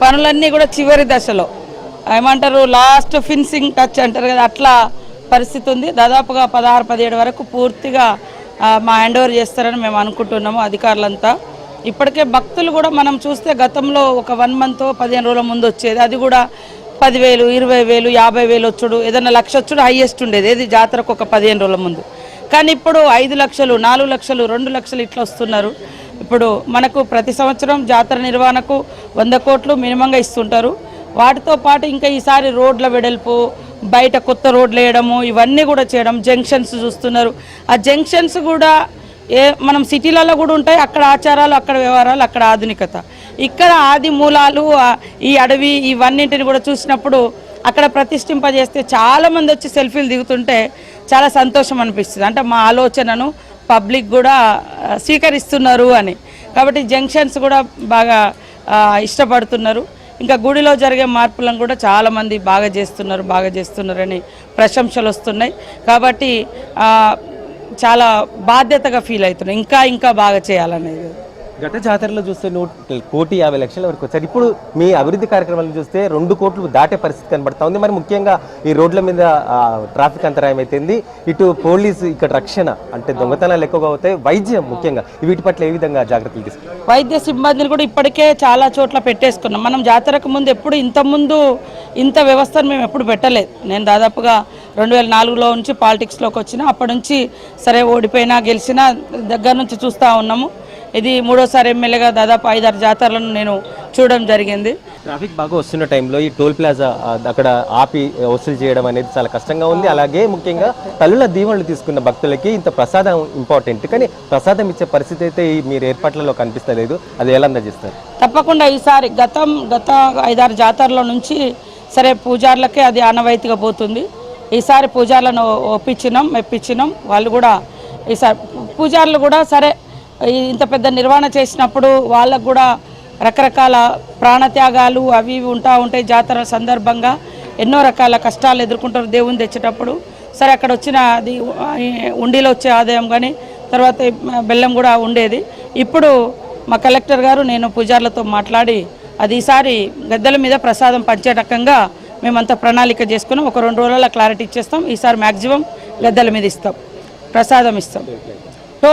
పనులన్నీ కూడా చివరి దశలో ఏమంటారు లాస్ట్ ఫినిషింగ్ టచ్ అంటారు కదా, అట్లా పరిస్థితి ఉంది. దాదాపుగా 16-17 వరకు పూర్తిగా మా హ్యాండ్ ఓవర్ చేస్తారని మేము అనుకుంటున్నాము అధికారులంతా. ఇప్పటికే భక్తులు కూడా మనం చూస్తే గతంలో ఒక 1 మంత్ 15 రోజుల ముందు వచ్చేది, అది కూడా 10,000, 20,000, 50,000 వచ్చుడు, ఏదైనా 1,00,000 వచ్చుడు హైయెస్ట్ ఉండేది ఏది జాతరకు ఒక 15 రోజుల ముందు. కానీ ఇప్పుడు 5 లక్షలు, 4 లక్షలు, 2 లక్షలు ఇట్లా వస్తున్నారు. ఇప్పుడు మనకు ప్రతి సంవత్సరం జాతర నిర్వహణకు 100 కోట్లు మినిమంగా ఇస్తుంటారు. వాటితో పాటు ఇంకా ఈసారి రోడ్ల వెడల్పు, బయట కొత్త రోడ్లు వేయడము, ఇవన్నీ కూడా చేయడం, జంక్షన్స్ చూస్తున్నారు. ఆ జంక్షన్స్ కూడా మనం సిటీలలో కూడా ఉంటాయి, అక్కడ ఆచారాలు, అక్కడ వ్యవహారాలు, అక్కడ ఆధునికత, ఇక్కడ ఆది మూలాలు, ఈ అడవి, ఇవన్నింటిని కూడా చూసినప్పుడు అక్కడ ప్రతిష్ఠింపజేస్తే చాలామంది వచ్చి సెల్ఫీలు దిగుతుంటే చాలా సంతోషం అనిపిస్తుంది. అంటే మా ఆలోచనను పబ్లిక్ కూడా స్వీకరిస్తున్నారు అని. కాబట్టి జంక్షన్స్ కూడా బాగా ఇష్టపడుతున్నారు. ఇంకా గుడిలో జరిగే మార్పులను కూడా చాలామంది బాగా చేస్తున్నారని ప్రశంసలు వస్తున్నాయి. కాబట్టి చాలా బాధ్యతగా ఫీల్ అవుతున్నాయి, ఇంకా బాగా చేయాలనేది. గత జాతరలో చూస్తే 1,50,00,000 వరకు వచ్చారు. ఇప్పుడు మీ అభివృద్ధి కార్యక్రమాలను చూస్తే 2 కోట్లు దాటే పరిస్థితి కనబడతా ఉంది. మరి ముఖ్యంగా ఈ రోడ్ల మీద ట్రాఫిక్ అంతరాయం అయిపోయింది, ఇటు పోలీసు, ఇక్కడ రక్షణ, అంటే దొంగతనాలు ఎక్కువగా అవుతాయి, వైద్యం ముఖ్యంగా వీటి పట్ల ఏ విధంగా జాగ్రత్తలు తీసుకుంటారు? వైద్య సిబ్బందిని కూడా ఇప్పటికే చాలా చోట్ల పెట్టేసుకున్నాం. మనం జాతరకు ముందు ఎప్పుడు ఇంత వ్యవస్థను మేము ఎప్పుడు పెట్టలేదు. నేను దాదాపుగా 2004లో నుంచి పాలిటిక్స్లోకి వచ్చిన, అప్పటి నుంచి సరే ఓడిపోయినా గెలిచినా దగ్గర నుంచి చూస్తూ ఉన్నాము. ఇది 3వసారి ఎమ్మెల్యేగా దాదాపు 5-6 జాతరలను నేను చూడడం జరిగింది. ట్రాఫిక్ బాగా వస్తున్న టైంలో ఈ టోల్ ప్లాజా అక్కడ ఆపి వసూలు చేయడం అనేది చాలా కష్టంగా ఉంది. అలాగే ముఖ్యంగా తల్లుల దీవెనలు తీసుకున్న భక్తులకి ఇంత ప్రసాదం ఇంపార్టెంట్, కానీ ప్రసాదం ఇచ్చే పరిస్థితి అయితే మీరు ఏర్పాట్లలో కనిపిస్తలేదు. అది ఎలా అందజేస్తారు? తప్పకుండా ఈసారి గత 5-6 జాతరల నుంచి సరే పూజార్లకే అది ఆనవాయితీగా పోతుంది. ఈసారి పూజార్లను మెప్పించినాం. వాళ్ళు కూడా ఈసారి పూజార్లు కూడా సరే ఇంత పెద్ద నిర్వహణ చేసినప్పుడు వాళ్ళకు కూడా రకరకాల ప్రాణత్యాగాలు అవి ఉంటాయి. జాతర సందర్భంగా ఎన్నో రకాల కష్టాలు ఎదుర్కొంటారు దేవుని తెచ్చేటప్పుడు. సరే అక్కడ వచ్చిన అది ఉండిలో వచ్చే ఆదాయం కానీ తర్వాత బెల్లం కూడా ఉండేది. ఇప్పుడు మా కలెక్టర్ గారు నేను పూజార్లతో మాట్లాడి అది ఈసారి గద్దెల మీద ప్రసాదం పంచే రకంగా మేమంతా ప్రణాళిక చేసుకున్నాం. ఒక 2 రోజుల క్లారిటీ ఇచ్చేస్తాం. ఈసారి మ్యాక్సిమం గద్దెల మీద ప్రసాదం ఇస్తాం.